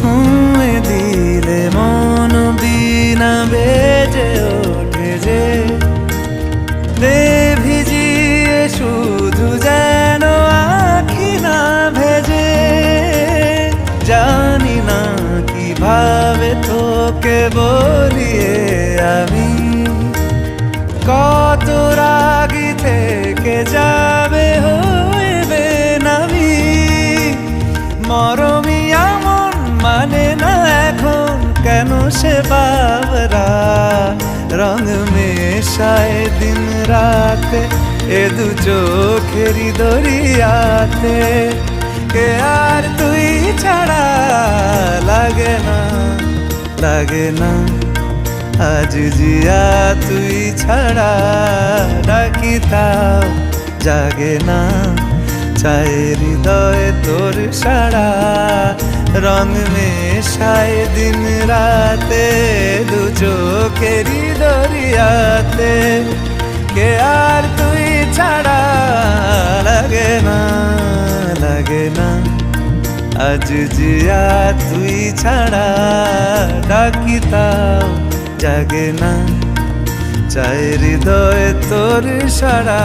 ছুঁয়ে দিলে মন বিনা বেজে ওঠে যে দে ভিজিয়ে শুধু যেন আখি না ভেজে। জানি না কিভাবে তোকে বলিয়ে আমি কত রাগি থেকে যাবে হইবে নামি। মরমি এমন মানে না এখন কেন সে বাবরা রং মেশায় দিন রাতে এ দু চোখেরি দরিয়াতে। কে আর তুই ছাড়া লাগে না লাগে না আজ জিয়া তুই ছাড়া ডাকি তাও জাগে না। চায় হৃদয় তোর সারা রং মেশায় দিন রাতে দু চোখেরি দরিয়াতে। কে আর তুই ছাড়া লাগে না লাগে না আজ জিয়া তুই ছাড়া ডাকি তাও জাগে না। চায় হৃদয় তোর সারা।